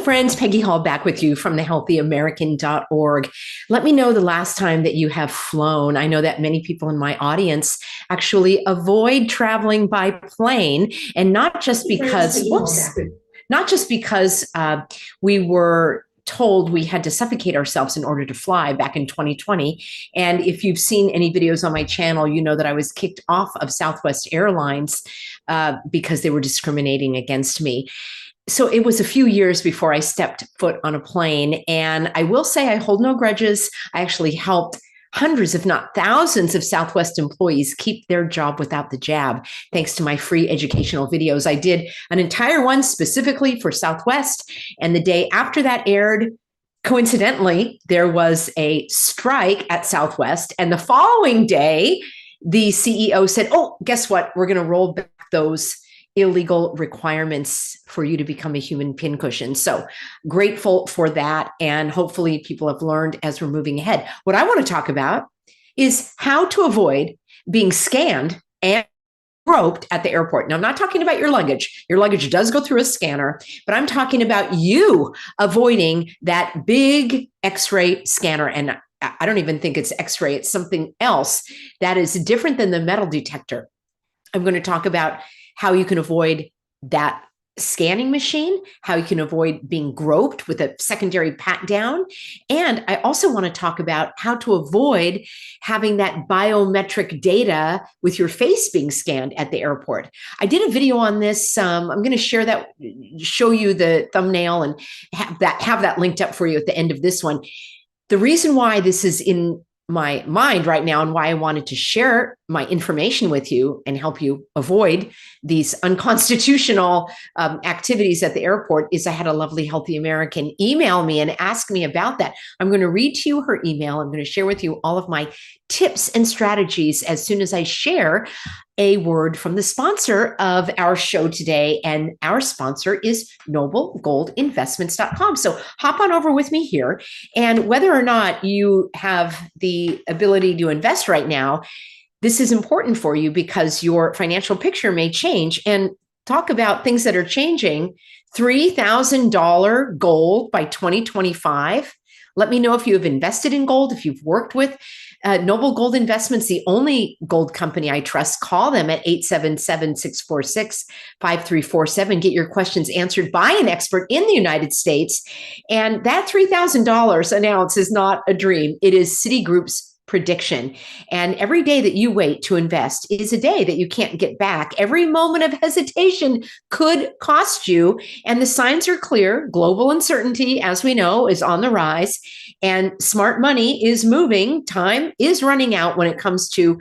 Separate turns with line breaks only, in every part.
friends, Peggy Hall back with you from thehealthyamerican.org. Let me know the last time that you have flown. I know that many people in my audience actually avoid traveling by plane, and not just because, we were told we had to suffocate ourselves in order to fly back in 2020. And if you've seen any videos on my channel, you know that I was kicked off of Southwest Airlines because they were discriminating against me. So it was a few years before I stepped foot on a plane. And I will say I hold no grudges. I actually helped hundreds, if not thousands, of Southwest employees keep their job without the jab, thanks to my free educational videos. I did an entire one specifically for Southwest. And the day after that aired, coincidentally, there was a strike at Southwest. And the following day, the CEO said, oh, guess what? We're going to roll back those illegal requirements for you to become a human pincushion. So grateful for that. And hopefully people have learned as we're moving ahead. What I want to talk about is how to avoid being scanned and groped at the airport. Now, I'm not talking about your luggage. Your luggage does go through a scanner, but I'm talking about you avoiding that big X-ray scanner. And I don't even think it's X-ray. It's something else that is different than the metal detector. I'm going to talk about how you can avoid that scanning machine, how you can avoid being groped with a secondary pat down. And I also want to talk about how to avoid having that biometric data with your face being scanned at the airport. I did a video on this. I'm going to share that, show you the thumbnail and have that linked up for you at the end of this one. The reason why this is in my mind right now and why I wanted to share my information with you and help you avoid these unconstitutional activities at the airport is I had a lovely Healthy American email me and ask me about that. I'm going to read to you her email. I'm going to share with you all of my tips and strategies as soon as I share a word from the sponsor of our show today. And our sponsor is noblegoldinvestments.com. So hop on over with me here. And whether or not you have the ability to invest right now, this is important for you because your financial picture may change. And talk about things that are changing. $3,000 gold by 2025. Let me know if you have invested in gold, if you've worked with Noble Gold Investments, the only gold company I trust. Call them at 877-646-5347. Get your questions answered by an expert in the United States. And that $3,000 an ounce is not a dream. It is Citigroup's prediction. And every day that you wait to invest is a day that you can't get back. Every moment of hesitation could cost you. And the signs are clear. Global uncertainty, as we know, is on the rise. And smart money is moving. Time is running out when it comes to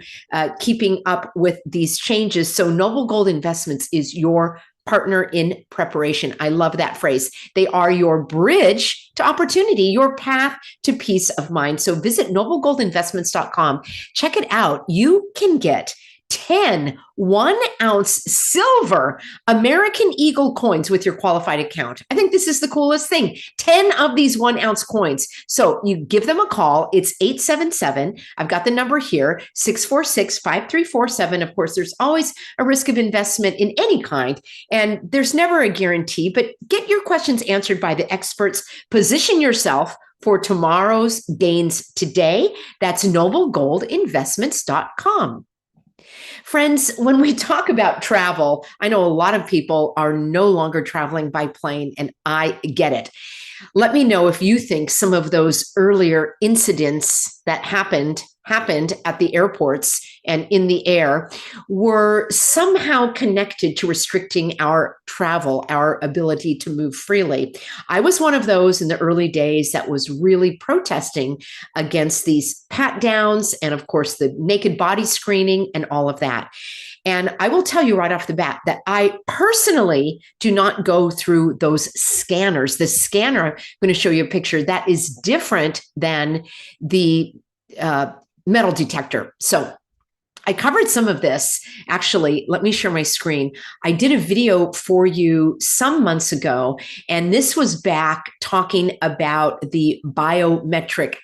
keeping up with these changes. So Noble Gold Investments is your partner in preparation. I love that phrase. They are your bridge to opportunity, your path to peace of mind. So visit noblegoldinvestments.com. Check it out. You can get 10 1-ounce silver American Eagle coins with your qualified account. I think this is the coolest thing. 10 of these 1-ounce coins. So you give them a call. It's 877. I've got the number here, 646-5347. Of course, there's always a risk of investment in any kind, and there's never a guarantee, but get your questions answered by the experts. Position yourself for tomorrow's gains today. That's noblegoldinvestments.com. Friends, when we talk about travel, I know a lot of people are no longer traveling by plane, and I get it. Let me know if you think some of those earlier incidents that happened at the airports and in the air were somehow connected to restricting our travel, our ability to move freely. I was one of those in the early days that was really protesting against these pat downs and, of course, the naked body screening and all of that. And I will tell you right off the bat that I personally do not go through those scanners. The scanner, I'm going to show you a picture, that is different than the metal detector. So I covered some of this. Actually, let me share my screen. I did a video for you some months ago, and this was back talking about the biometric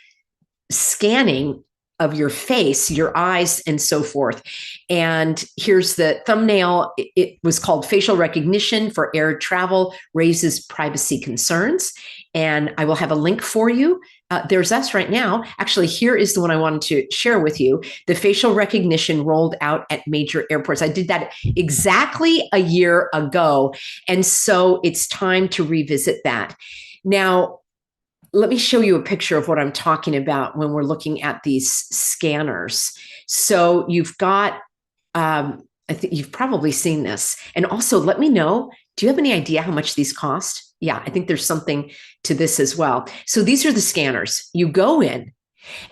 scanning of your face, your eyes, and so forth. And here's the thumbnail. It was called Facial Recognition for Air Travel Raises Privacy Concerns. And I will have a link for you. There's us right now. Actually, here is the one I wanted to share with you. The facial recognition rolled out at major airports. I did that exactly a year ago. And so it's time to revisit that. Now, let me show you a picture of what I'm talking about when we're looking at these scanners. So you've got, I think you've probably seen this. And also let me know, do you have any idea how much these cost? Yeah, I think there's something to this as well. So these are the scanners. You go in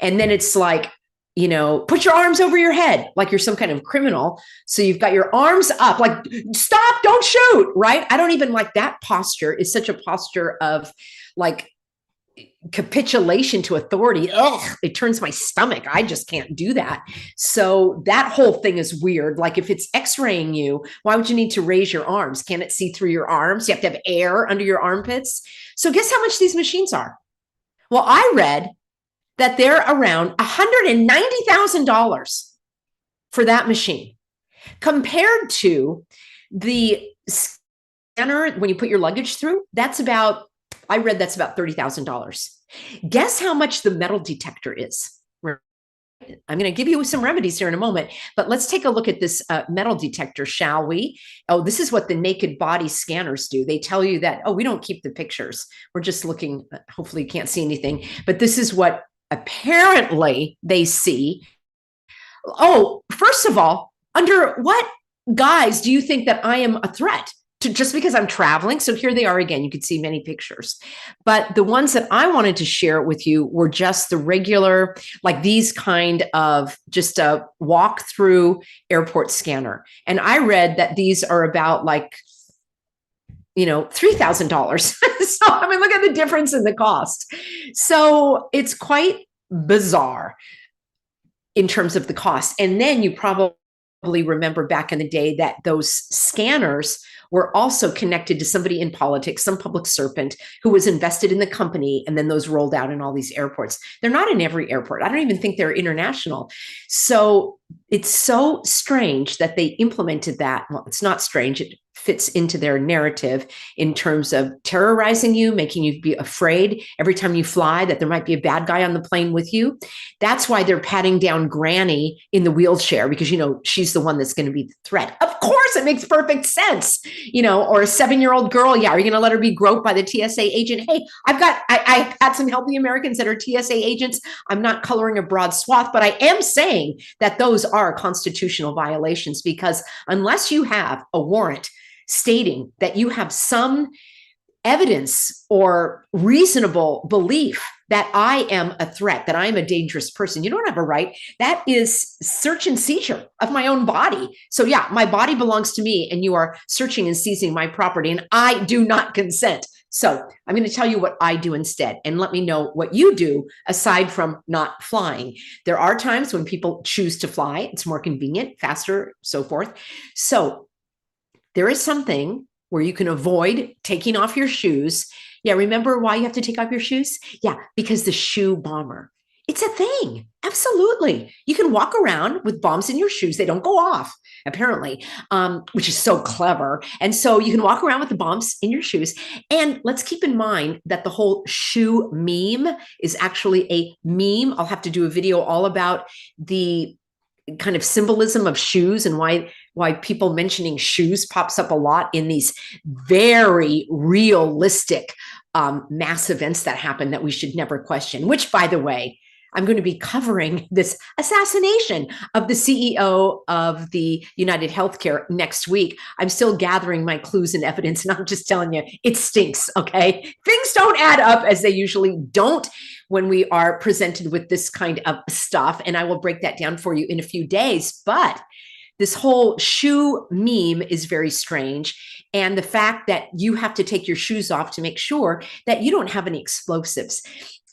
and then it's like, you know, put your arms over your head like you're some kind of criminal. So you've got your arms up, like, stop, don't shoot, right? I don't even like that posture. It's such a posture of like, capitulation to authority. Ugh, it turns my stomach. I just can't do that. So that whole thing is weird. Like if it's x-raying you, why would you need to raise your arms? Can it see through your arms? You have to have air under your armpits. So guess how much these machines are? Well, I read that they're around $190,000 for that machine compared to the scanner when you put your luggage through. I read that's about $30,000. Guess how much the metal detector is? I'm going to give you some remedies here in a moment, but let's take a look at this metal detector, shall we? Oh, this is what the naked body scanners do. They tell you that, oh, we don't keep the pictures. We're just looking, hopefully you can't see anything, but this is what apparently they see. Oh, first of all, under what guise do you think that I am a threat? Just because I'm traveling. So here they are again. You could see many pictures, but the ones that I wanted to share with you were just the regular, like these kind of just a walk through airport scanner. And I read that these are about like, you know, $3,000. So, I mean, look at the difference in the cost. So it's quite bizarre in terms of the cost. And then you probably remember back in the day that those scanners were also connected to somebody in politics, some public servant who was invested in the company, and then those rolled out in all these airports. They're not in every airport. I don't even think they're international. So it's so strange that they implemented that. Well, it's not strange. It fits into their narrative in terms of terrorizing you, making you be afraid every time you fly that there might be a bad guy on the plane with you. That's why they're patting down Granny in the wheelchair, because, you know, she's the one that's going to be the threat. Of course, it makes perfect sense, you know, or a 7-year-old girl. Yeah. Are you going to let her be groped by the TSA agent? Hey, I've had some healthy Americans that are TSA agents. I'm not coloring a broad swath, but I am saying that those are constitutional violations, because unless you have a warrant stating that you have some evidence or reasonable belief that I am a threat, that I'm a dangerous person, you don't have a right. That is search and seizure of my own body. So yeah, my body belongs to me, and you are searching and seizing my property, and I do not consent. So I'm going to tell you what I do instead, and let me know what you do aside from not flying. There are times when people choose to fly. It's more convenient, faster, so forth. So there is something where you can avoid taking off your shoes. Yeah, remember why you have to take off your shoes? Yeah, because the shoe bomber. It's a thing. Absolutely. You can walk around with bombs in your shoes. They don't go off, apparently, which is so clever. And so you can walk around with the bombs in your shoes. And let's keep in mind that the whole shoe meme is actually a meme. I'll have to do a video all about the kind of symbolism of shoes and why people mentioning shoes pops up a lot in these very realistic mass events that happen that we should never question, which, by the way, I'm going to be covering this assassination of the CEO of the United Healthcare next week. I'm still gathering my clues and evidence, and I'm just telling you, it stinks, okay? Things don't add up, as they usually don't when we are presented with this kind of stuff, and I will break that down for you in a few days. But this whole shoe meme is very strange. And the fact that you have to take your shoes off to make sure that you don't have any explosives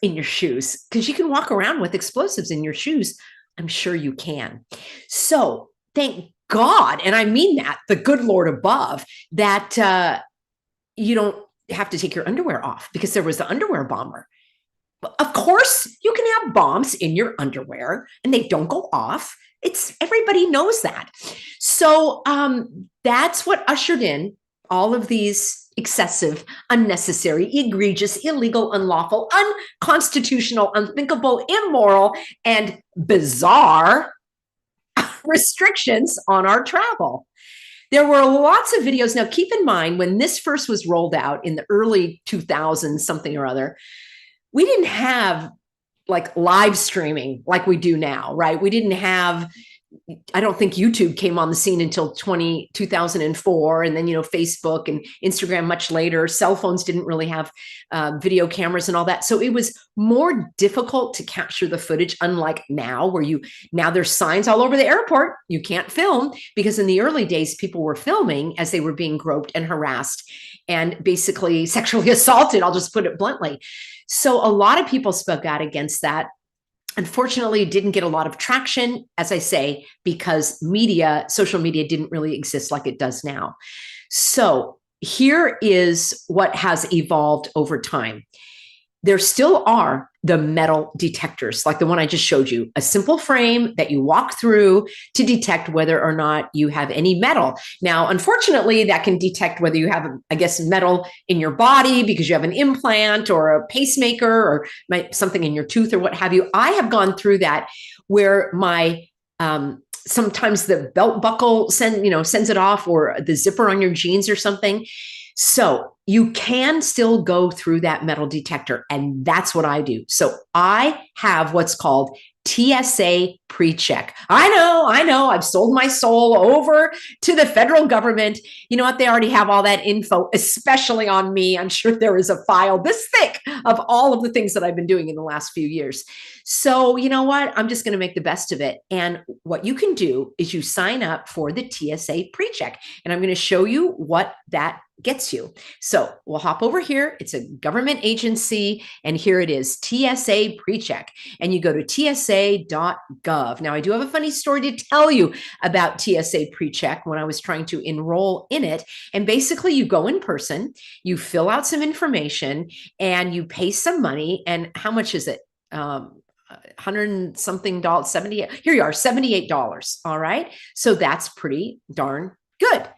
in your shoes, because you can walk around with explosives in your shoes. I'm sure you can. So thank God, and I mean that, the good Lord above, that you don't have to take your underwear off, because there was the underwear bomber. Of course, you can have bombs in your underwear and they don't go off. Everybody knows that. So that's what ushered in all of these excessive, unnecessary, egregious, illegal, unlawful, unconstitutional, unthinkable, immoral, and bizarre restrictions on our travel. There were lots of videos. Now, keep in mind, when this first was rolled out in the early 2000s, something or other, we didn't have like live streaming like we do now, right? We didn't have, I don't think YouTube came on the scene until 2004. And then, Facebook and Instagram much later. Cell phones didn't really have video cameras and all that. So it was more difficult to capture the footage, unlike now, where now there's signs all over the airport. You can't film, because in the early days, people were filming as they were being groped and harassed and basically sexually assaulted. I'll just put it bluntly. So a lot of people spoke out against that. Unfortunately, it didn't get a lot of traction, as I say, because social media didn't really exist like it does now. So here is what has evolved over time. There still are the metal detectors, like the one I just showed you, a simple frame that you walk through to detect whether or not you have any metal. Now, unfortunately, that can detect whether you have, I guess, metal in your body because you have an implant or a pacemaker or something in your tooth or what have you. I have gone through that where my sometimes the belt buckle sends it off, or the zipper on your jeans or something. So you can still go through that metal detector, and that's what I do. So I have what's called TSA pre-check. I know, I've sold my soul over to the federal government. You know what? They already have all that info, especially on me. I'm sure there is a file this thick of all of the things that I've been doing in the last few years. So you know what? I'm just going to make the best of it. And what you can do is you sign up for the TSA pre-check, and I'm going to show you what that gets you. So we'll hop over here. It's a government agency, and here it is, TSA pre-check. And you go to tsa.gov. Now, I do have a funny story to tell you about TSA pre-check when I was trying to enroll in it. And basically, you go in person, you fill out some information, and you pay some money. And how much is it? 100 and something dollars, 70. Here you are, $78. All right. So that's pretty darn good.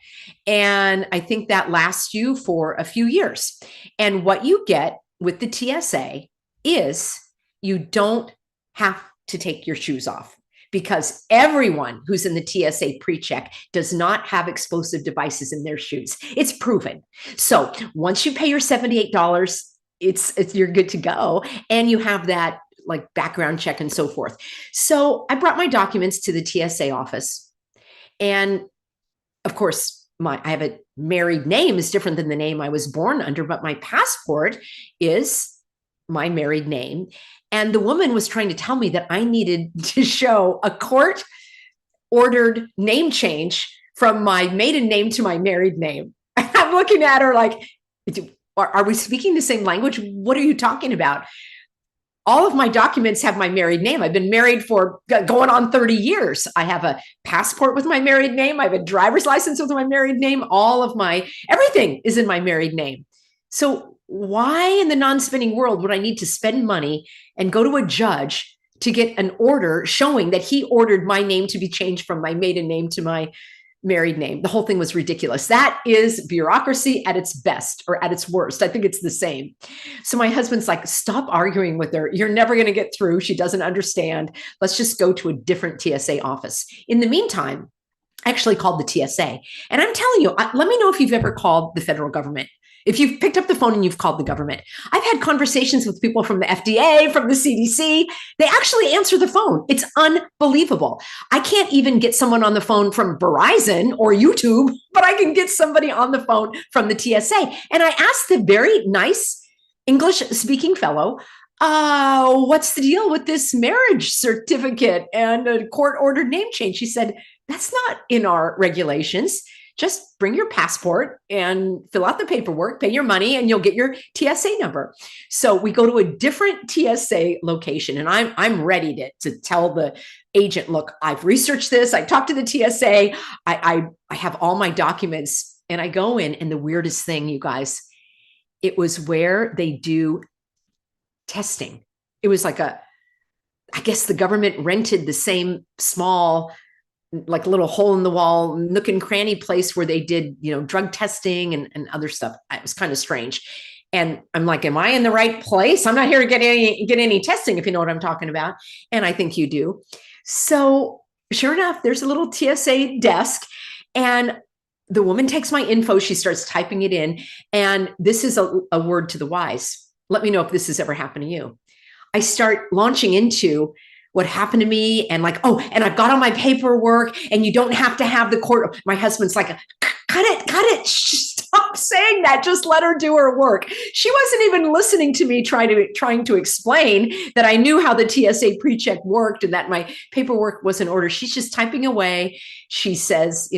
And I think that lasts you for a few years. And what you get with the TSA is you don't have to take your shoes off, because everyone who's in the TSA pre-check does not have explosive devices in their shoes. It's proven. So once you pay your $78, you're good to go. And you have that like background check and so forth. So I brought my documents to the TSA office, and of course, I have a married name is different than the name I was born under, but my passport is my married name. And the woman was trying to tell me that I needed to show a court-ordered name change from my maiden name to my married name. I'm looking at her like, are we speaking the same language? What are you talking about? All of my documents have my married name. I've been married for going on 30 years. I have a passport with my married name. I have a driver's license with my married name. Everything is in my married name. So why in the non-spinning world would I need to spend money and go to a judge to get an order showing that he ordered my name to be changed from my maiden name to my married name? The whole thing was ridiculous. That is bureaucracy at its best, or at its worst. I think it's the same. So my husband's like, stop arguing with her. You're never going to get through. She doesn't understand. Let's just go to a different TSA office. In the meantime, I actually called the TSA. And I'm telling you, let me know if you've ever called the federal government. If you've picked up the phone and you've called the government. I've had conversations with people from the FDA, from the CDC. They actually answer the phone. It's unbelievable. I can't even get someone on the phone from Verizon or YouTube, but I can get somebody on the phone from the TSA. And I asked the very nice English-speaking fellow, what's the deal with this marriage certificate and a court-ordered name change? She said, that's not in our regulations. Just bring your passport and fill out the paperwork, pay your money, and you'll get your TSA number. So we go to a different TSA location, and I'm ready to tell the agent, look, I've researched this. I talked to the TSA. I have all my documents, and I go in, and the weirdest thing, you guys, it was where they do testing. it was like I guess the government rented the same small, like little hole in the wall, nook and cranny place where they did, drug testing and other stuff. It was kind of strange. And I'm like, am I in the right place? I'm not here to get any testing, if you know what I'm talking about. And I think you do. So sure enough, there's a little TSA desk, and the woman takes my info. She starts typing it in. And this is a word to the wise. Let me know if this has ever happened to you. I start launching into what happened to me, and like, oh, and I've got all my paperwork, and you don't have to have the court. My husband's like, cut it. Stop saying that. Just let her do her work. She wasn't even listening to me trying to explain that I knew how the TSA pre-check worked and that my paperwork was in order. She's just typing away. She says,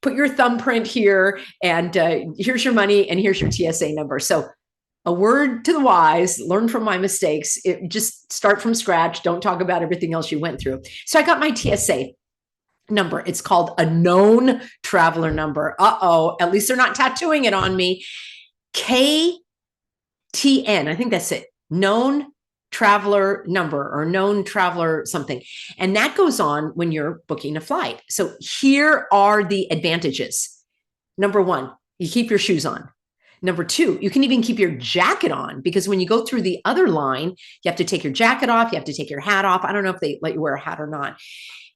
put your thumbprint here, and here's your money, and here's your TSA number. So a word to the wise, learn from my mistakes. Just start from scratch. Don't talk about everything else you went through. So I got my TSA number. It's called a known traveler number. At least they're not tattooing it on me. KTN, I think that's it. Known traveler number, or known traveler something. And that goes on when you're booking a flight. So here are the advantages. Number one, you keep your shoes on. Number two, you can even keep your jacket on, because when you go through the other line, you have to take your jacket off. You have to take your hat off. I don't know if they let you wear a hat or not.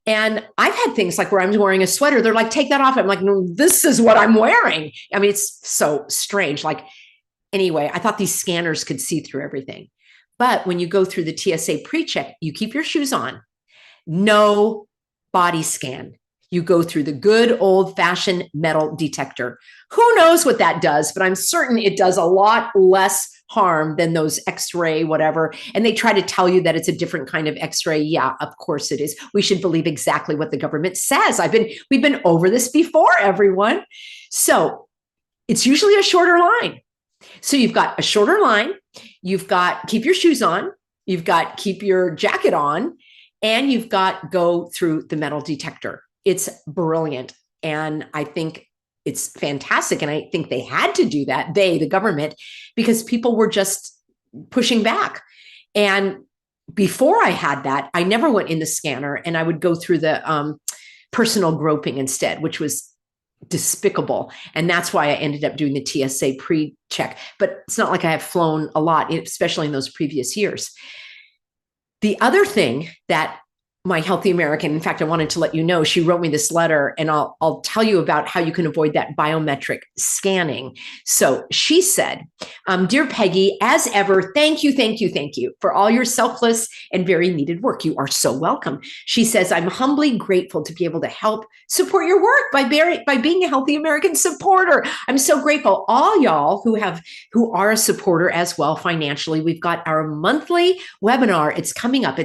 And I've had things like where I'm wearing a sweater. They're like, take that off. I'm like, no, this is what I'm wearing. I mean, it's so strange. Like, anyway, I thought these scanners could see through everything. But when you go through the TSA pre-check, you keep your shoes on. No body scan. You go through the good old-fashioned metal detector. Who knows what that does, but I'm certain it does a lot less harm than those X-ray, whatever. And they try to tell you that it's a different kind of X-ray. Yeah, of course it is. We should believe exactly what the government says. We've been over this before, everyone. So it's usually a shorter line. So you've got a shorter line. You've got keep your shoes on. You've got keep your jacket on. And you've got go through the metal detector. It's brilliant. And I think it's fantastic. And I think they had to do that, the government, because people were just pushing back. And before I had that, I never went in the scanner, and I would go through the personal groping instead, which was despicable. And that's why I ended up doing the TSA pre-check. But it's not like I have flown a lot, especially in those previous years. The other thing that my Healthy American, in fact, I wanted to let you know, she wrote me this letter, and I'll tell you about how you can avoid that biometric scanning. So she said, dear Peggy, as ever, thank you for all your selfless and very needed work. You are so welcome. She says, I'm humbly grateful to be able to help support your work by being a Healthy American supporter. I'm so grateful. All y'all who are a supporter as well financially, we've got our monthly webinar. It's coming up.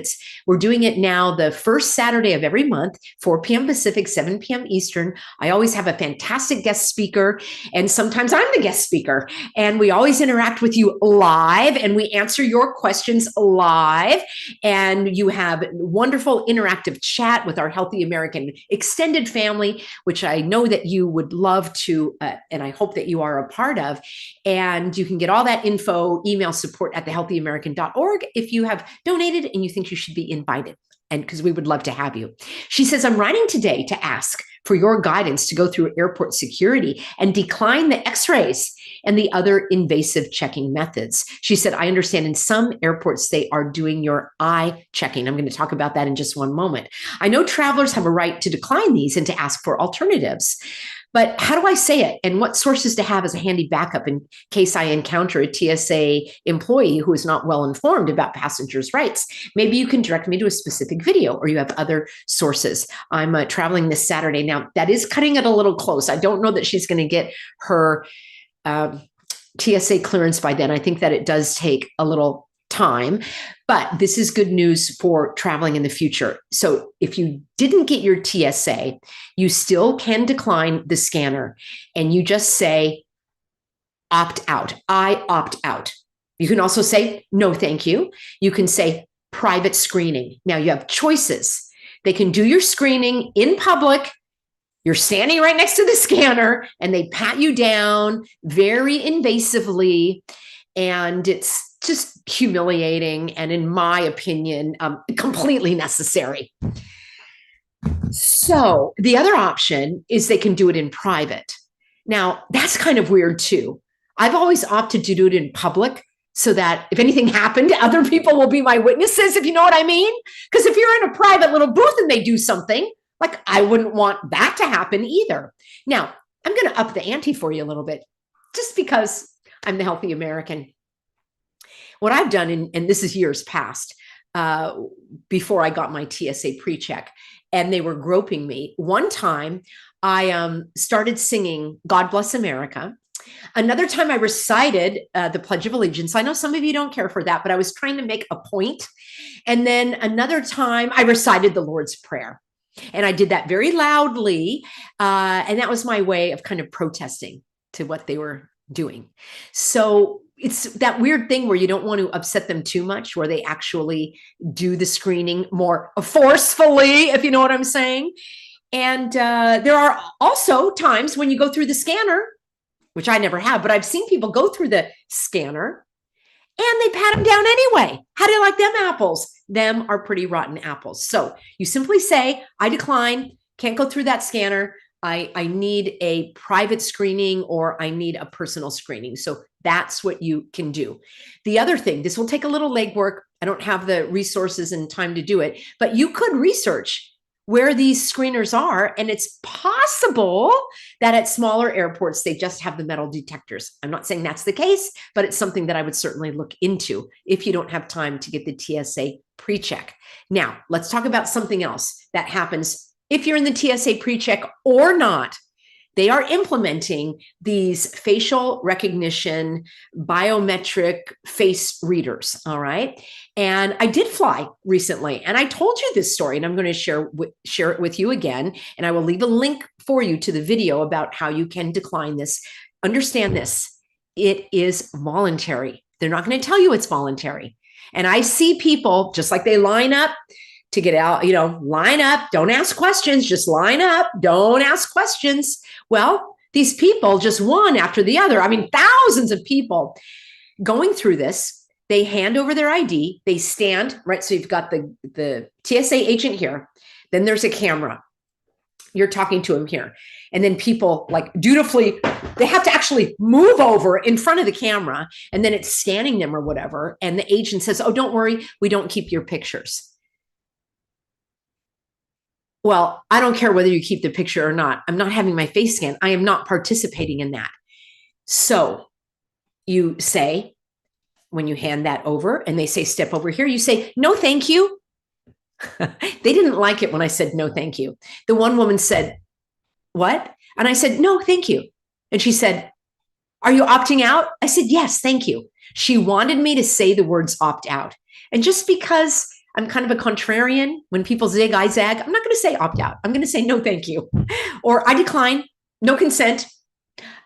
We're doing it now the first Saturday of every month, 4 p.m. Pacific, 7 p.m. Eastern. I always have a fantastic guest speaker, and sometimes I'm the guest speaker. And we always interact with you live, and we answer your questions live. And you have wonderful interactive chat with our Healthy American extended family, which I know that you would love to, and I hope that you are a part of. And you can get all that info, email support@thehealthyamerican.org if you have donated and you think you should be invited. And because we would love to have you. She says, I'm writing today to ask for your guidance to go through airport security and decline the x-rays and the other invasive checking methods. She said, I understand in some airports, they are doing your eye checking. I'm going to talk about that in just one moment. I know travelers have a right to decline these and to ask for alternatives. But how do I say it, and what sources to have as a handy backup in case I encounter a TSA employee who is not well informed about passengers' rights? Maybe you can direct me to a specific video, or you have other sources. I'm traveling this Saturday. Now, that is cutting it a little close. I don't know that she's going to get her TSA clearance by then. I think that it does take a little time, but this is good news for traveling in the future. So if you didn't get your TSA, you still can decline the scanner, and you just say, opt out. I opt out. You can also say, no, thank you. You can say private screening. Now you have choices. They can do your screening in public. You're standing right next to the scanner, and they pat you down very invasively. And it's just humiliating and, in my opinion, completely necessary. So the other option is they can do it in private. Now, that's kind of weird too. I've always opted to do it in public so that if anything happened, other people will be my witnesses, if you know what I mean. Because if you're in a private little booth and they do something, like, I wouldn't want that to happen either. Now, I'm going to up the ante for you a little bit, just because I'm the healthy American. What I've done, and this is years past, before I got my TSA pre-check, and they were groping me. One time, I started singing God Bless America. Another time I recited the Pledge of Allegiance. I know some of you don't care for that, but I was trying to make a point. And then another time I recited the Lord's Prayer. And I did that very loudly. And that was my way of kind of protesting to what they were doing. So it's that weird thing where you don't want to upset them too much, where they actually do the screening more forcefully, if you know what I'm saying. And there are also times when you go through the scanner, which I never have, but I've seen people go through the scanner and they pat them down anyway. How do you like them apples? Them are pretty rotten apples. So you simply say, I decline, can't go through that scanner. I need a private screening, or I need a personal screening. So that's what you can do. The other thing, this will take a little legwork. I don't have the resources and time to do it, but you could research where these screeners are. And it's possible that at smaller airports, they just have the metal detectors. I'm not saying that's the case, but it's something that I would certainly look into if you don't have time to get the TSA pre-check. Now, let's talk about something else that happens if you're in the TSA pre-check or not. They are implementing these facial recognition, biometric face readers, all right? And I did fly recently, and I told you this story, and I'm going to share it with you again, and I will leave a link for you to the video about how you can decline this. Understand this, it is voluntary. They're not going to tell you it's voluntary. And I see people, just like they line up to get out, line up, don't ask questions, just line up, don't ask questions. Well, these people, just one after the other, I mean, thousands of people going through this, they hand over their ID, they stand, right? So you've got the TSA agent here, then there's a camera. You're talking to him here. And then people, like, dutifully, they have to actually move over in front of the camera, and then it's scanning them or whatever. And the agent says, oh, don't worry, we don't keep your pictures. Well, I don't care whether you keep the picture or not. I'm not having my face scanned. I am not participating in that. So you say, when you hand that over and they say, step over here, you say, no, thank you. They didn't like it when I said, no, thank you. The one woman said, what? And I said, no, thank you. And she said, are you opting out? I said, yes, thank you. She wanted me to say the words opt out. And just because I'm kind of a contrarian, when people zig, I zag, I'm not going to say opt out. I'm going to say, no, thank you. Or I decline, no consent.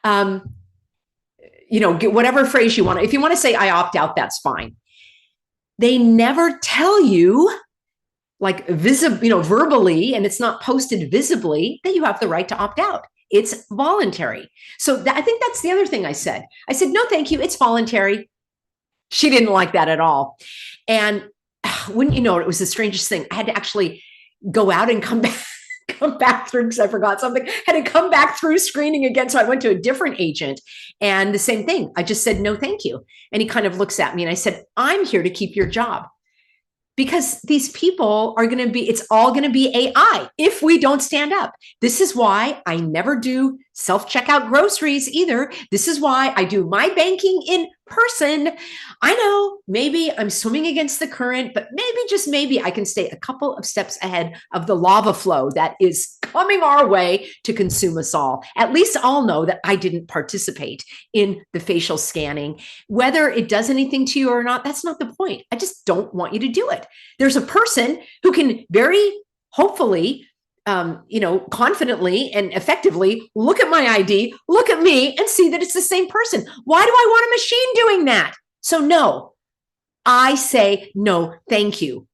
Get whatever phrase you want. If you want to say I opt out, that's fine. They never tell you, like, verbally, and it's not posted visibly, that you have the right to opt out. It's voluntary. So I think that's the other thing I said. I said, no, thank you. It's voluntary. She didn't like that at all. And wouldn't you know it was the strangest thing. I had to actually go out and come back through, because I forgot something. I had to come back through screening again. So I went to a different agent, and the same thing. I just said, no, thank you. And he kind of looks at me, and I said, I'm here to keep your job. Because these people are going to be, it's all going to be AI if we don't stand up. This is why I never do self-checkout groceries either. This is why I do my banking in person. I know maybe I'm swimming against the current, but maybe, just maybe, I can stay a couple of steps ahead of the lava flow that is coming our way to consume us all. At least I'll know that I didn't participate in the facial scanning. Whether it does anything to you or not, that's not the point. I just don't want you to do it. There's a person who can very hopefully, confidently and effectively look at my ID, look at me, and see that it's the same person. Why do I want a machine doing that? So no, I say no, thank you.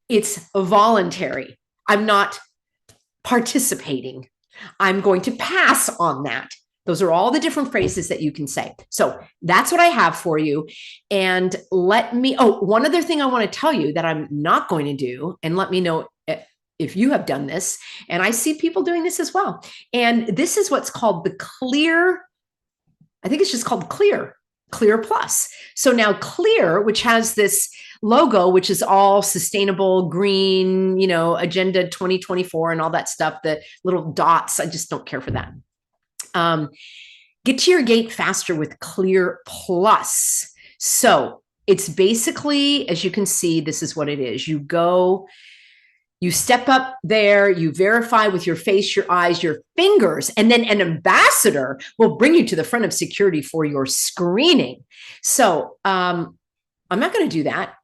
It's voluntary. I'm not participating. I'm going to pass on that. Those are all the different phrases that you can say. So that's what I have for you. And let me, oh, one other thing I want to tell you that I'm not going to do, and let me know if you have done this. And I see people doing this as well. And this is what's called the clear, I think it's just called clear plus. So now clear, which has this logo, which is all sustainable, green, Agenda 2024 and all that stuff, the little dots, I just don't care for that. Get to your gate faster with Clear Plus. So it's basically, as you can see, this is what it is. You go, you step up there, you verify with your face, your eyes, your fingers, and then an ambassador will bring you to the front of security for your screening. So I'm not going to do that.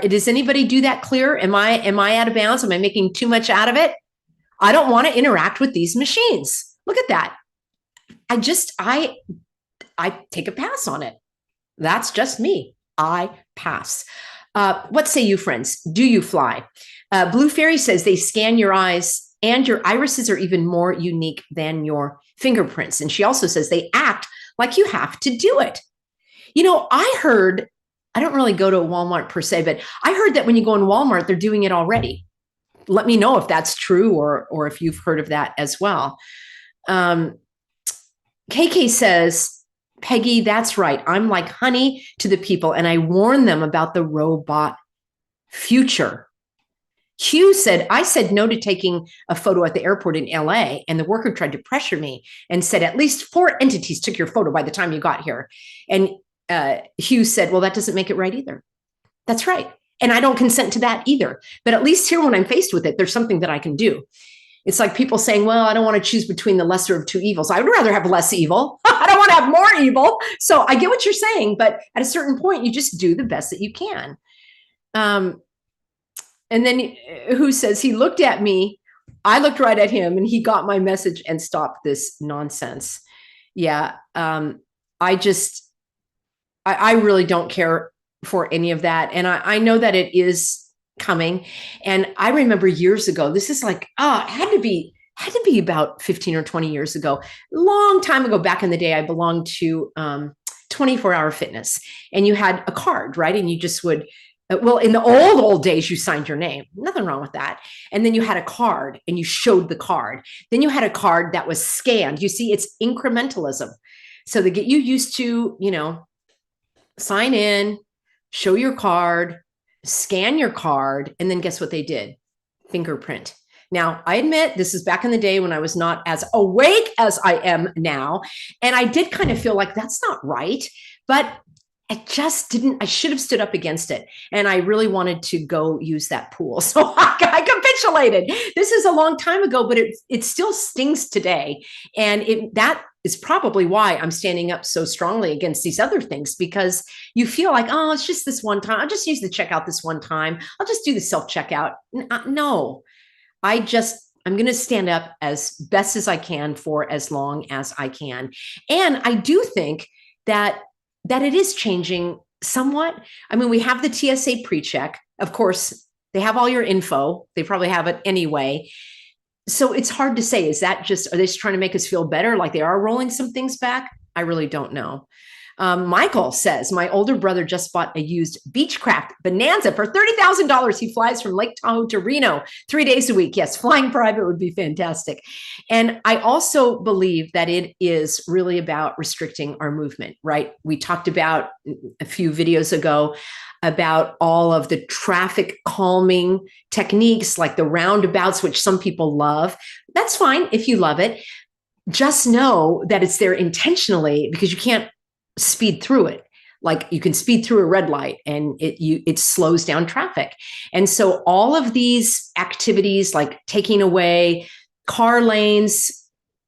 Does anybody do that clear? Am I out of bounds? Am I making too much out of it? I don't want to interact with these machines. Look at that. I take a pass on it. That's just me. I pass. What say you, friends? Do you fly? Blue Fairy says they scan your eyes and your irises are even more unique than your fingerprints. And she also says they act like you have to do it. I heard, I don't really go to a Walmart per se, but I heard that when you go in Walmart, they're doing it already. Let me know if that's true or if you've heard of that as well. KK says, Peggy, that's right. I'm like honey to the people, and I warn them about the robot future. Hugh said, I said no to taking a photo at the airport in LA, and the worker tried to pressure me and said, at least 4 entities took your photo by the time you got here. And Hugh said, well, that doesn't make it right either. That's right. And I don't consent to that either. But at least here, when I'm faced with it, there's something that I can do. It's like people saying, well, I don't want to choose between the lesser of two evils. I would rather have less evil. I don't want to have more evil. So I get what you're saying, but at a certain point, you just do the best that you can. And then who says he looked at me, I looked right at him, and he got my message and stopped this nonsense. Yeah. I really don't care for any of that. And I know that it is coming. And I remember years ago, this is like, it had to be about 15 or 20 years ago, long time ago, back in the day, I belonged to 24-hour fitness, and you had a card, right? And you just would, well, in the old days, you signed your name, nothing wrong with that. And then you had a card and you showed the card. Then you had a card that was scanned. You see, it's incrementalism. So they get you used to, sign in, show your card, scan your card, and then guess what they did? Fingerprint. Now, I admit this is back in the day when I was not as awake as I am now. And I did kind of feel like that's not right, but I just didn't, I should have stood up against it. And I really wanted to go use that pool. So I capitulated. This is a long time ago, but it still stings today. And that is probably why I'm standing up so strongly against these other things, because you feel like, oh, it's just this one time. I'll just use the checkout this one time. I'll just do the self-checkout. No, I'm going to stand up as best as I can for as long as I can. And I do think that it is changing somewhat. I mean, we have the TSA pre-check. Of course, they have all your info. They probably have it anyway. So it's hard to say, are they just trying to make us feel better? Like they are rolling some things back? I really don't know. Michael says, my older brother just bought a used Beechcraft Bonanza for $30,000. He flies from Lake Tahoe to Reno 3 days a week. Yes, flying private would be fantastic. And I also believe that it is really about restricting our movement, right? We talked about a few videos ago about all of the traffic calming techniques like the roundabouts, which some people love. That's fine if you love it. Just know that it's there intentionally, because you can't speed through it. Like you can speed through a red light and it slows down traffic. And so all of these activities like taking away car lanes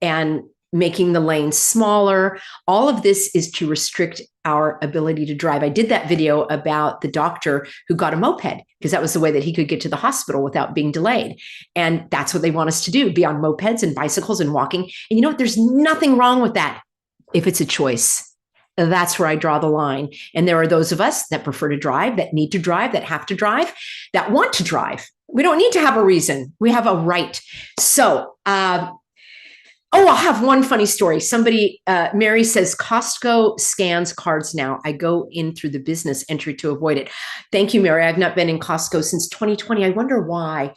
and making the lanes smaller, all of this is to restrict our ability to drive. I did that video about the doctor who got a moped because that was the way that he could get to the hospital without being delayed. And that's what they want us to do, be on mopeds and bicycles and walking. And you know what? There's nothing wrong with that if it's a choice. That's where I draw the line. And there are those of us that prefer to drive, that need to drive, that have to drive, that want to drive. We don't need to have a reason. We have a right. So Oh, I'll have one funny story. Somebody, Mary says, Costco scans cards now. I go in through the business entry to avoid it. Thank you, Mary. I've not been in Costco since 2020. I wonder why.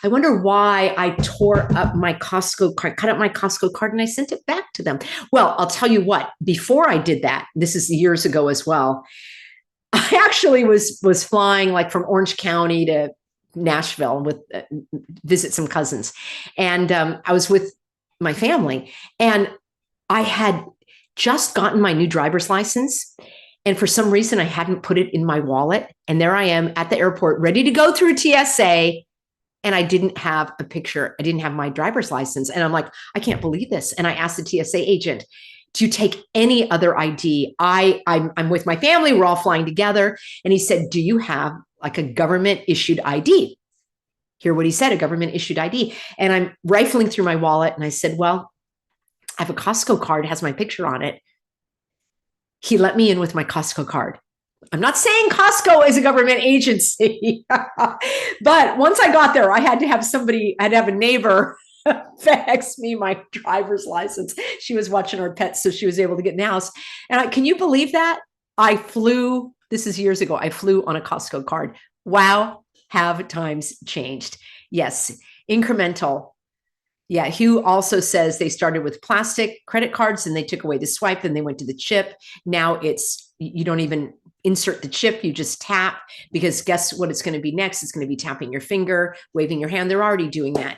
I wonder why I tore up my Costco card, cut up my Costco card, and I sent it back to them. Well, I'll tell you what, before I did that, this is years ago as well, I actually was flying like from Orange County to Nashville with visit some cousins. And I was with my family, and I had just gotten my new driver's license, and for some reason I hadn't put it in my wallet, and there I am at the airport ready to go through TSA, and I didn't have a picture. I didn't have my driver's license, and I'm like, I can't believe this. And I asked the TSA agent, do you take any other ID? I'm with my family, we're all flying together. And he said, do you have like a government issued ID? Hear what he said, a government issued ID. And I'm rifling through my wallet, and I said, well, I have a Costco card, it has my picture on it. He let me in with my Costco card. I'm not saying Costco is a government agency, but once I got there, I had to have somebody, I had to have a neighbor fax me my driver's license. She was watching our pets, so she was able to get in the house. And can you believe that? I flew, this is years ago, I flew on a Costco card. Wow. Have times changed? Yes, incremental. Yeah, Hugh also says they started with plastic credit cards and they took away the swipe, then they went to the chip. Now it's, you don't even insert the chip, you just tap, because guess what it's going to be next? It's going to be tapping your finger, waving your hand. They're already doing that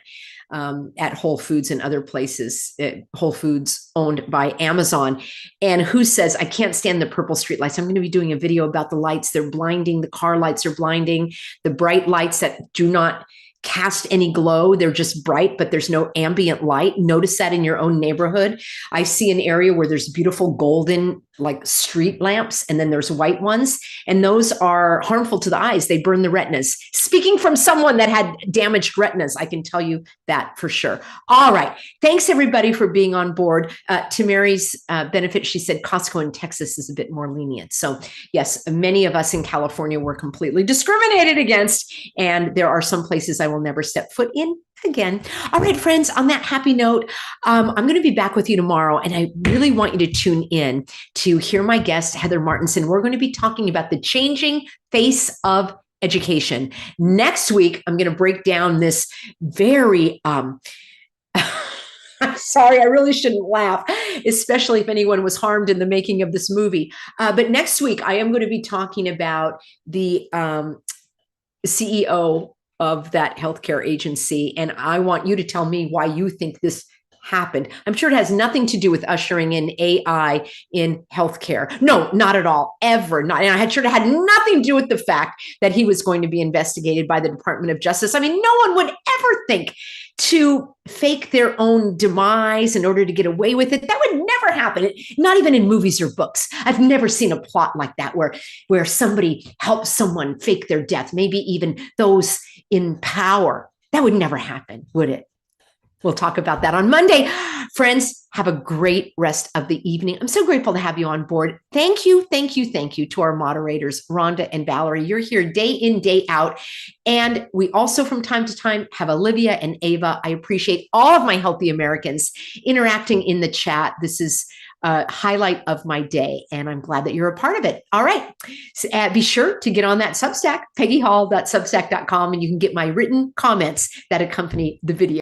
at Whole Foods and other places, Whole Foods owned by Amazon. And who says, I can't stand the purple street lights. I'm going to be doing a video about the lights. They're blinding. The car lights are blinding. The bright lights that do not cast any glow. They're just bright, but there's no ambient light. Notice that in your own neighborhood. I see an area where there's beautiful golden like street lamps, and then there's white ones, and those are harmful to the eyes. They burn the retinas. Speaking from someone that had damaged retinas, I can tell you that for sure. All right. Thanks everybody for being on board. To Mary's benefit, she said Costco in Texas is a bit more lenient. So yes, many of us in California were completely discriminated against, and there are some places I will never step foot in again. All right, friends, on that happy note, I'm going to be back with you tomorrow, and I really want you to tune in to hear my guest, Heather Martinson. We're going to be talking about the changing face of education. Next week, I'm going to break down this very, I'm sorry, I really shouldn't laugh, especially if anyone was harmed in the making of this movie. But next week, I am going to be talking about the CEO of that healthcare agency. And I want you to tell me why you think this happened. I'm sure it has nothing to do with ushering in AI in healthcare. No, not at all, ever not. And I had sure it had nothing to do with the fact that he was going to be investigated by the Department of Justice. I mean, no one would ever think to fake their own demise in order to get away with it. That would never happen. Not even in movies or books. I've never seen a plot like that where somebody helps someone fake their death, maybe even those in power. That would never happen, would it? We'll talk about that on Monday. Friends, have a great rest of the evening. I'm so grateful to have you on board. Thank you, thank you, thank you to our moderators, Rhonda and Valerie. You're here day in, day out. And we also from time to time have Olivia and Ava. I appreciate all of my healthy Americans interacting in the chat. This is a highlight of my day, and I'm glad that you're a part of it. All right. So, be sure to get on that Substack, peggyhall.substack.com, and you can get my written comments that accompany the video.